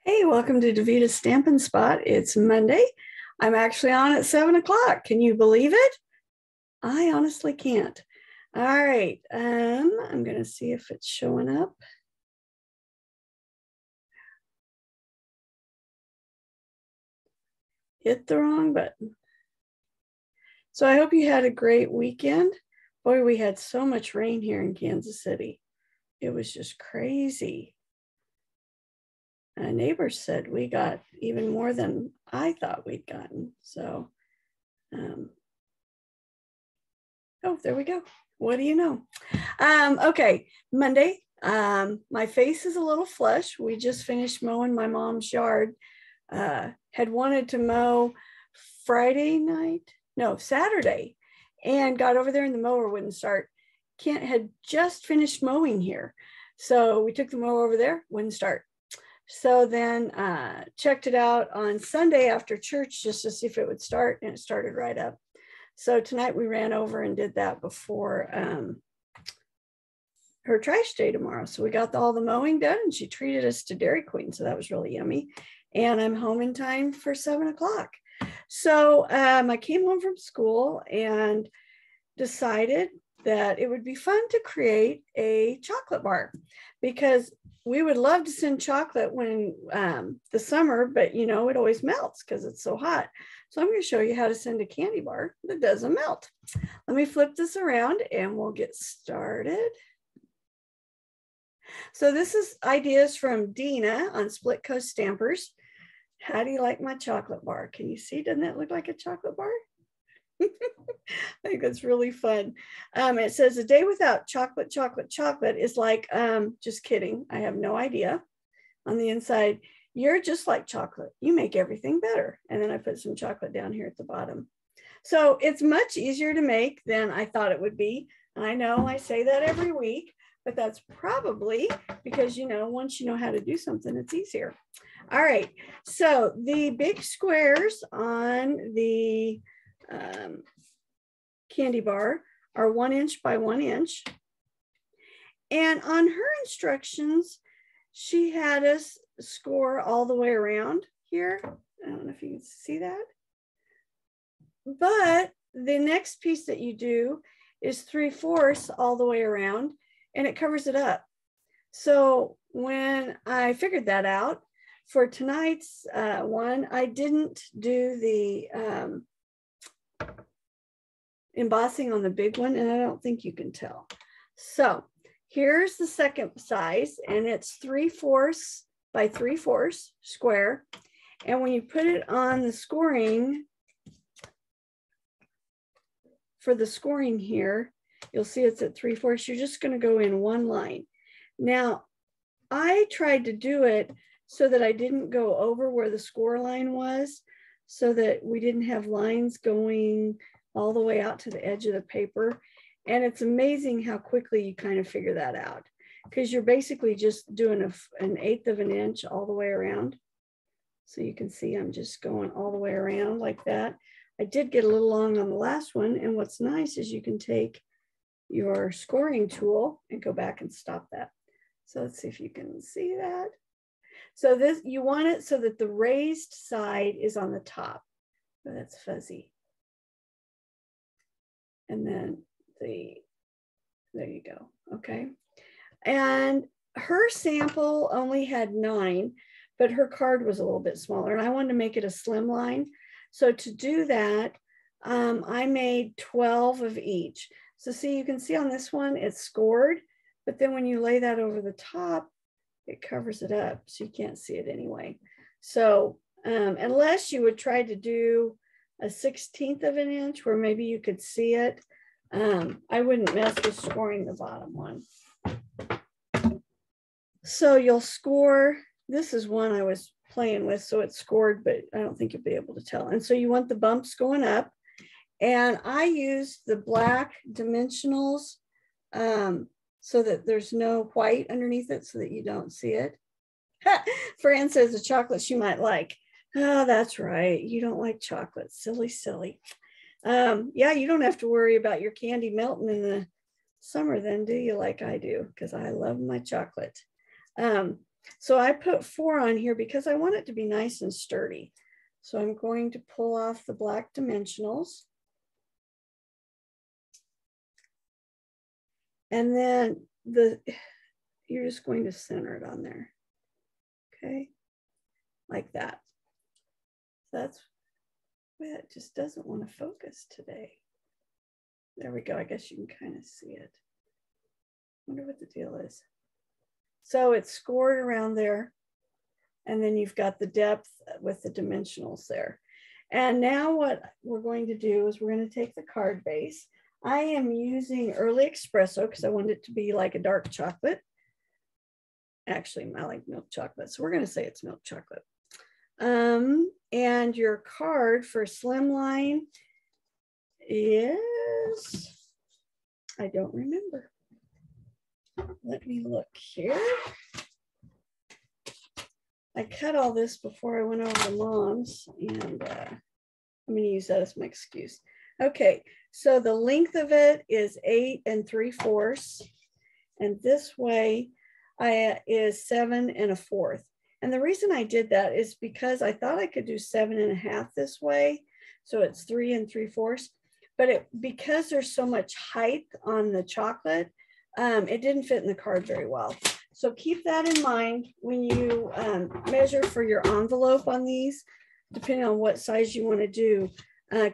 Hey, welcome to Davita's Stampin' Spot. It's Monday. I'm actually on at 7 o'clock. Can you believe it? I honestly can't. All right. I'm going to see if it's showing up. Hit the wrong button. So I hope you had a great weekend. Boy, we had so much rain here in Kansas City. It was just crazy. Neighbors said we got even more than I thought we'd gotten. So, oh, there we go. What do you know? Okay, Monday. My face is a little flush. We just finished mowing my mom's yard. Had wanted to mow Saturday, and got over there and the mower wouldn't start. Kent had just finished mowing here. So we took the mower over there, wouldn't start. So then checked it out on Sunday after church just to see if it would start, and it started right up. So tonight we ran over and did that before her trash day tomorrow. So we got all the mowing done, and she treated us to Dairy Queen. So that was really yummy. And I'm home in time for 7 o'clock. So I came home from school and decided that it would be fun to create a chocolate bar, because we would love to send chocolate when the summer, but you know, it always melts because it's so hot. So I'm going to show you how to send a candy bar that doesn't melt. Let me flip this around and we'll get started. So this is ideas from Dina on Split Coast Stampers. How do you like my chocolate bar? Can you see? Doesn't that look like a chocolate bar? I think that's really fun. It says a day without chocolate is like, just kidding. I have no idea. On the inside, you're just like chocolate. You make everything better. And then I put some chocolate down here at the bottom. So it's much easier to make than I thought it would be. I know I say that every week, but that's probably because, you know, once you know how to do something, it's easier. All right. So the big squares on the candy bar are 1 inch by 1 inch. And on her instructions, she had us score all the way around here. I don't know if you can see that. But the next piece that you do is 3/4 all the way around, and it covers it up. So when I figured that out for tonight's one, I didn't do the embossing on the big one, and I don't think you can tell. So here's the second size, and it's 3/4 by 3/4 square. And when you put it on the scoring, for the scoring here, you'll see it's at 3/4. You're just going to go in one line. Now, I tried to do it so that I didn't go over where the score line was, so that we didn't have lines going all the way out to the edge of the paper. And it's amazing how quickly you kind of figure that out, because you're basically just doing an 1/8 of an inch all the way around. So you can see I'm just going all the way around like that. I did get a little long on the last one. And what's nice is you can take your scoring tool and go back and stop that. So let's see if you can see that. So this, you want it so that the raised side is on the top. So that's fuzzy. And then there you go. Okay. And her sample only had 9, but her card was a little bit smaller, and I wanted to make it a slim line. So to do that, I made 12 of each. So see, you can see on this one, it's scored, but then when you lay that over the top, it covers it up, so you can't see it anyway. So unless you would try to do a 1/16 of an inch where maybe you could see it, I wouldn't mess with scoring the bottom one. So you'll score, this is one I was playing with, so it's scored, but I don't think you'll be able to tell. And so you want the bumps going up. And I used the black dimensionals so that there's no white underneath it, so that you don't see it. Fran says a chocolate she might like. Oh, that's right. You don't like chocolate. Silly, silly. Yeah, you don't have to worry about your candy melting in the summer then, do you, like I do? Because I love my chocolate. So I put 4 on here because I want it to be nice and sturdy. So I'm going to pull off the black dimensionals. And then you're just going to center it on there. Okay, like that. That's, well, it just doesn't want to focus today. There we go. I guess you can kind of see it. Wonder what the deal is. So it's scored around there. And then you've got the depth with the dimensionals there. And now what we're going to do is we're going to take the card base. I am using Early Espresso because I want it to be like a dark chocolate. Actually, I like milk chocolate, so we're going to say it's milk chocolate. And your card for Slimline is, I don't remember. Let me look here. I cut all this before I went over to Mom's, and I'm going to use that as my excuse. Okay, so the length of it is 8 3/4, and this way is 7 1/4. And the reason I did that is because I thought I could do 7 1/2 this way, so it's 3 3/4. But because there's so much height on the chocolate, it didn't fit in the card very well. So keep that in mind when you measure for your envelope on these, depending on what size you want to do.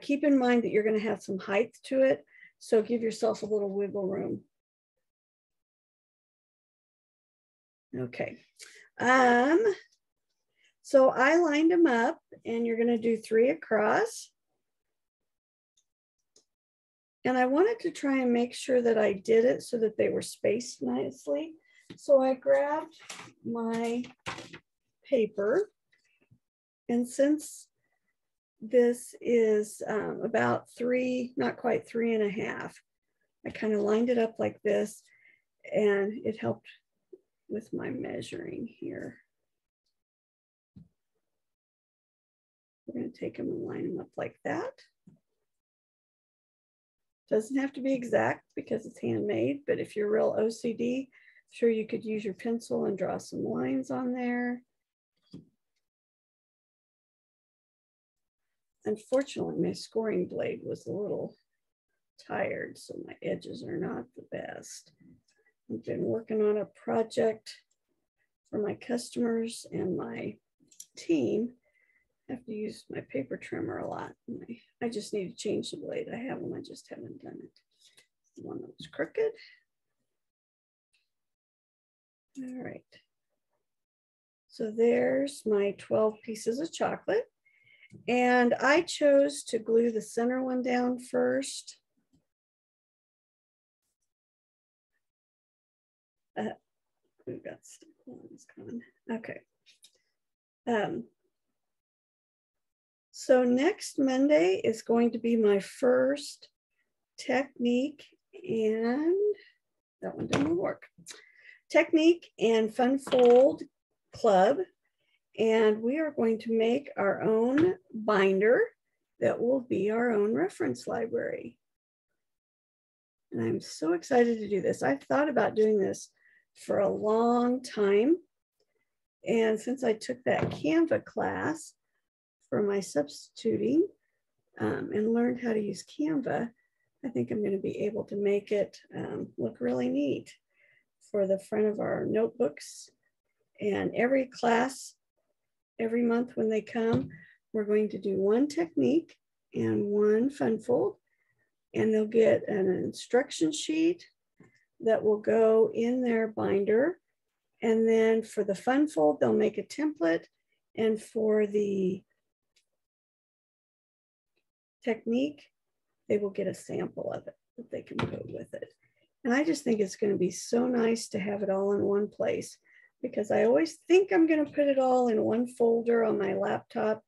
Keep in mind that you're going to have some height to it, so give yourself a little wiggle room. Okay. So I lined them up, and you're going to do 3 across. And I wanted to try and make sure that I did it so that they were spaced nicely. So I grabbed my paper, and since this is about 3, not quite 3 1/2, I kind of lined it up like this, and it helped with my measuring here. We're going to take them and line them up like that. Doesn't have to be exact because it's handmade, but if you're real OCD, sure you could use your pencil and draw some lines on there. Unfortunately, my scoring blade was a little tired, so my edges are not the best. I've been working on a project for my customers and my team. I have to use my paper trimmer a lot. I just need to change the blade. I have one, I just haven't done it. The one that was crooked. All right. So there's my 12 pieces of chocolate. And I chose to glue the center one down first. We've got stick ones coming. Okay. So next Monday is going to be my first technique, and that one didn't work. Technique and Fun Fold Club. And we are going to make our own binder that will be our own reference library. And I'm so excited to do this. I've thought about doing this for a long time. And since I took that Canva class for my substituting and learned how to use Canva, I think I'm going to be able to make it look really neat for the front of our notebooks. And every class, every month when they come, we're going to do one technique and one fun fold, and they'll get an instruction sheet that will go in their binder. And then for the fun fold, they'll make a template, and for the technique, they will get a sample of it that they can put with it. And I just think it's going to be so nice to have it all in one place, because I always think I'm going to put it all in one folder on my laptop,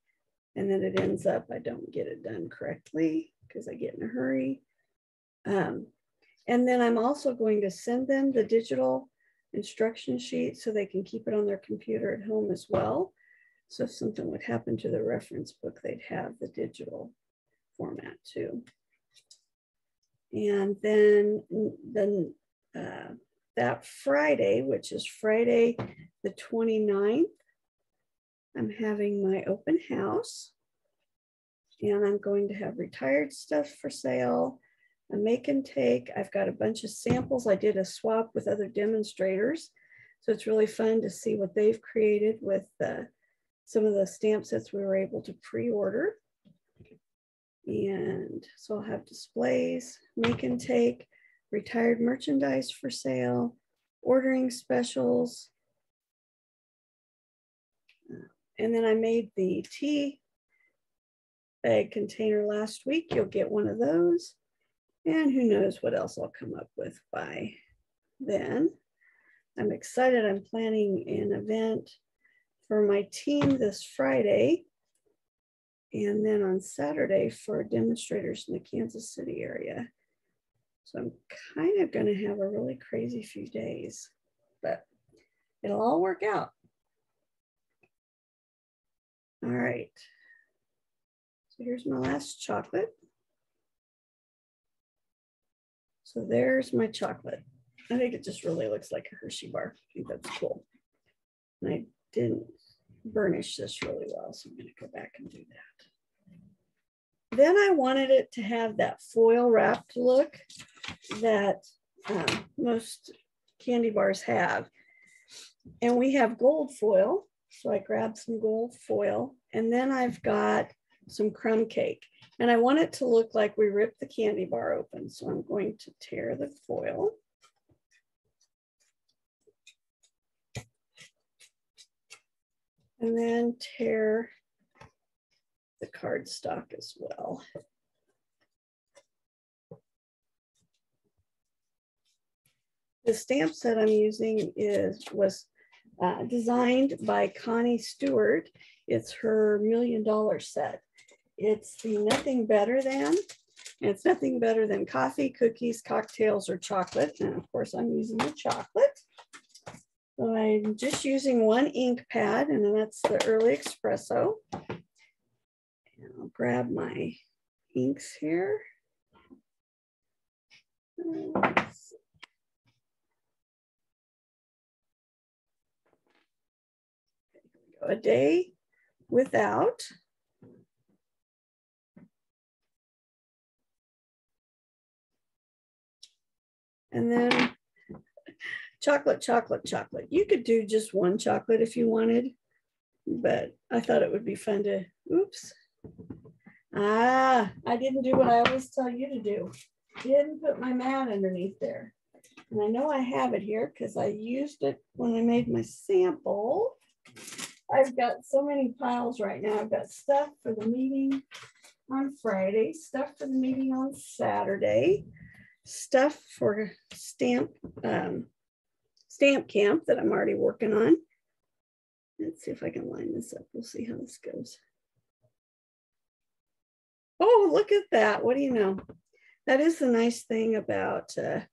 and then it ends up I don't get it done correctly because I get in a hurry. And then I'm also going to send them the digital instruction sheet so they can keep it on their computer at home as well. So if something would happen to the reference book, they'd have the digital format too. And then that Friday, which is Friday the 29th, I'm having my open house. And I'm going to have retired stuff for sale, a make and take. I've got a bunch of samples. I did a swap with other demonstrators. So it's really fun to see what they've created with some of the stamp sets we were able to pre-order. And so I'll have displays, make and take, retired merchandise for sale, ordering specials. And then I made the tea bag container last week. You'll get one of those. And who knows what else I'll come up with by then. I'm excited. I'm planning an event for my team this Friday. And then on Saturday for demonstrators in the Kansas City area. So I'm kind of going to have a really crazy few days, but it'll all work out. All right. So here's my last chocolate. So there's my chocolate. I think it just really looks like a Hershey bar. I think that's cool. And I didn't burnish this really well, so I'm going to go back and do that. Then I wanted it to have that foil wrapped look that most candy bars have. And we have gold foil. So I grabbed some gold foil, and then I've got some crumb cake. And I want it to look like we ripped the candy bar open. So I'm going to tear the foil. And then tear the cardstock as well. The stamp set I'm using was designed by Connie Stewart. It's her $1 million set. It's the Nothing Better Than, and it's nothing better than coffee, cookies, cocktails, or chocolate. And of course, I'm using the chocolate. So I'm just using one ink pad, and that's the Early Espresso. And I'll grab my inks here. A day without. And then chocolate, chocolate, chocolate. You could do just one chocolate if you wanted, but I thought it would be fun to, oops. I didn't do what I always tell you to do. Didn't put my mat underneath there. And I know I have it here because I used it when I made my sample. I've got so many piles right now. I've got stuff for the meeting on Friday, stuff for the meeting on Saturday, stuff for stamp camp that I'm already working on. Let's see if I can line this up. We'll see how this goes. Oh, look at that. What do you know? That is the nice thing about, I'm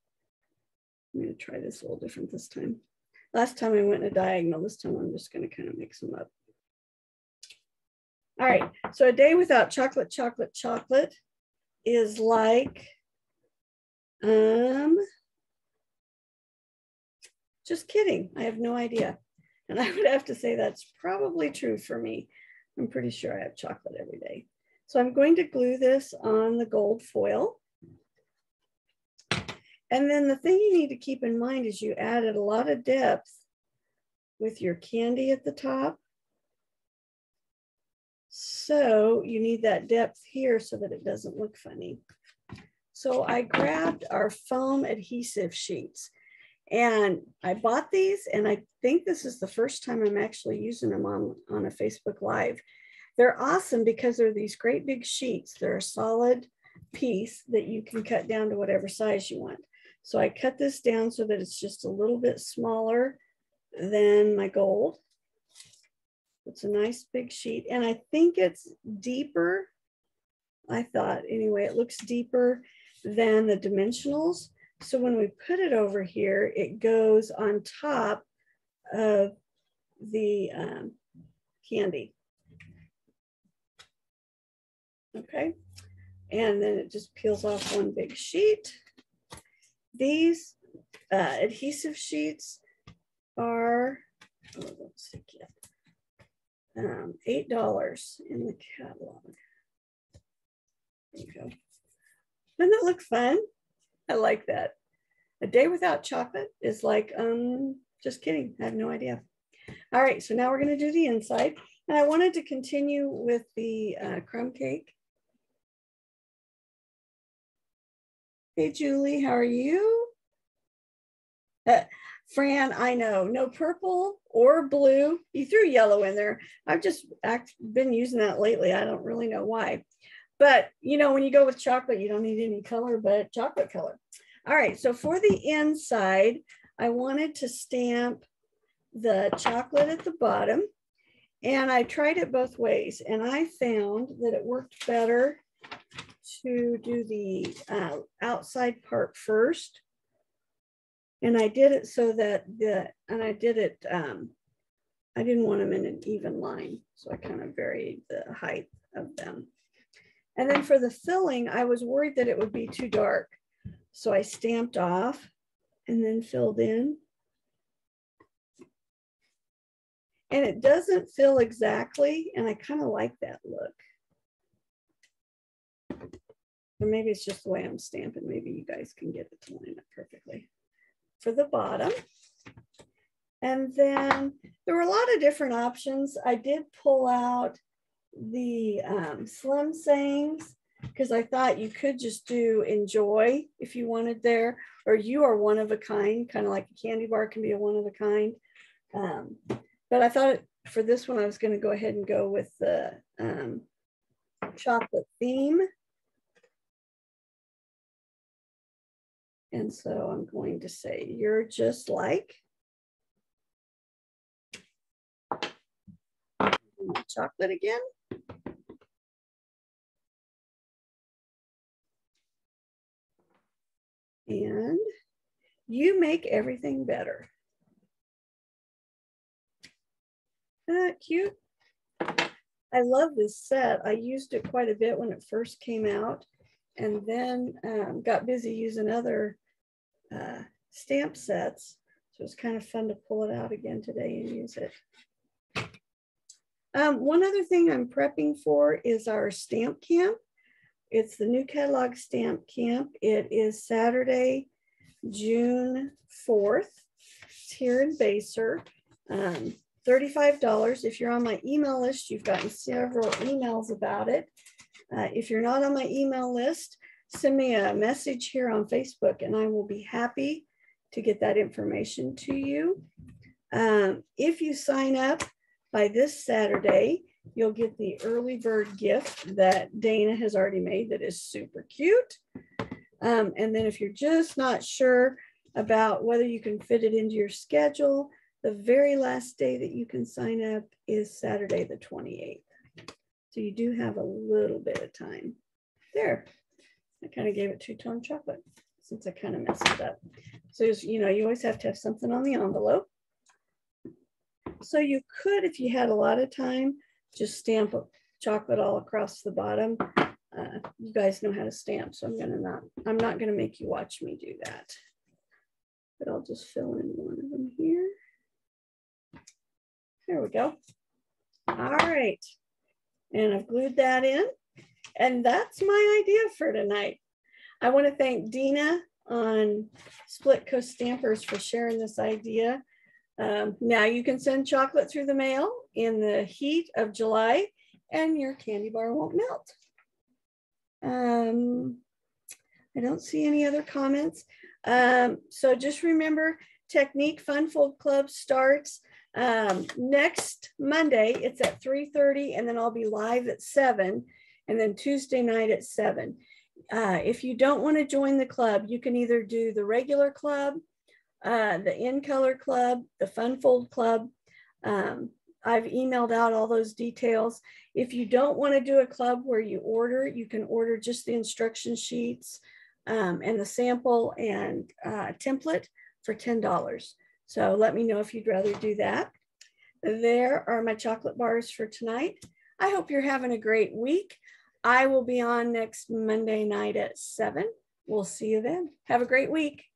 going to try this a little different this time. Last time I went in a diagonal. This time I'm just going to kind of mix them up. All right. So a day without chocolate, chocolate, chocolate is like, just kidding. I have no idea. And I would have to say that's probably true for me. I'm pretty sure I have chocolate every day. So I'm going to glue this on the gold foil. And then the thing you need to keep in mind is you added a lot of depth with your candy at the top. So you need that depth here so that it doesn't look funny. So I grabbed our foam adhesive sheets, and I bought these, and I think this is the first time I'm actually using them on a Facebook Live. They're awesome because they're these great big sheets. They're a solid piece that you can cut down to whatever size you want. So I cut this down so that it's just a little bit smaller than my gold. It's a nice big sheet, and I think it's deeper. I thought, anyway, it looks deeper than the dimensionals. So when we put it over here, it goes on top of the candy. Okay, and then it just peels off one big sheet. These adhesive sheets are $8 in the catalog. There you go. Doesn't that look fun? I like that. A day without chocolate is like, just kidding. I have no idea. All right, so now we're going to do the inside. And I wanted to continue with the crumb cake. Hey, Julie, how are you? Fran, I know, no purple or blue. You threw yellow in there. I've just been using that lately. I don't really know why. But, you know, when you go with chocolate, you don't need any color but chocolate color. All right, so for the inside, I wanted to stamp the chocolate at the bottom. And I tried it both ways. And I found that it worked better to do the outside part first. And I did it so that I didn't want them in an even line. So I kind of varied the height of them. And then for the filling, I was worried that it would be too dark. So I stamped off and then filled in. And it doesn't fill exactly, and I kind of like that look. Or maybe it's just the way I'm stamping. Maybe you guys can get it to line up perfectly. For the bottom. And then there were a lot of different options. I did pull out the slim sayings because I thought you could just do enjoy if you wanted there, or you are one of a kind, kind of like a candy bar can be a one of a kind. But I thought for this one, I was going to go ahead and go with the chocolate theme. And so I'm going to say, you're just like chocolate again. And you make everything better. Cute. I love this set. I used it quite a bit when it first came out, and then got busy using other stamp sets. So it's kind of fun to pull it out again today and use it. One other thing I'm prepping for is our stamp camp. It's the new catalog stamp camp. It is Saturday, June 4th. It's here in Basehor. $35. If you're on my email list, you've gotten several emails about it. If you're not on my email list, send me a message here on Facebook and I will be happy to get that information to you. If you sign up by this Saturday, you'll get the early bird gift that Dana has already made that is super cute. And then if you're just not sure about whether you can fit it into your schedule, the very last day that you can sign up is Saturday the 28th. So you do have a little bit of time. There, I kind of gave it two-tone chocolate since I kind of messed it up. So, you know, you always have to have something on the envelope. So you could, if you had a lot of time, just stamp chocolate all across the bottom. You guys know how to stamp, so I'm not gonna make you watch me do that. But I'll just fill in one of them here. There we go. All right. And I've glued that in. And that's my idea for tonight. I want to thank Dina on Split Coast Stampers for sharing this idea. Now you can send chocolate through the mail in the heat of July and your candy bar won't melt. I don't see any other comments. So just remember, Technique Fun Fold Club starts next Monday. It's at 3:30 and then I'll be live at 7 and then Tuesday night at 7. If you don't want to join the club, you can either do the regular club, the In Color Club, the Fun Fold Club. I've emailed out all those details. If you don't want to do a club where you order, you can order just the instruction sheets and the sample and template for $10. So let me know if you'd rather do that. There are my chocolate bars for tonight. I hope you're having a great week. I will be on next Monday night at 7. We'll see you then. Have a great week.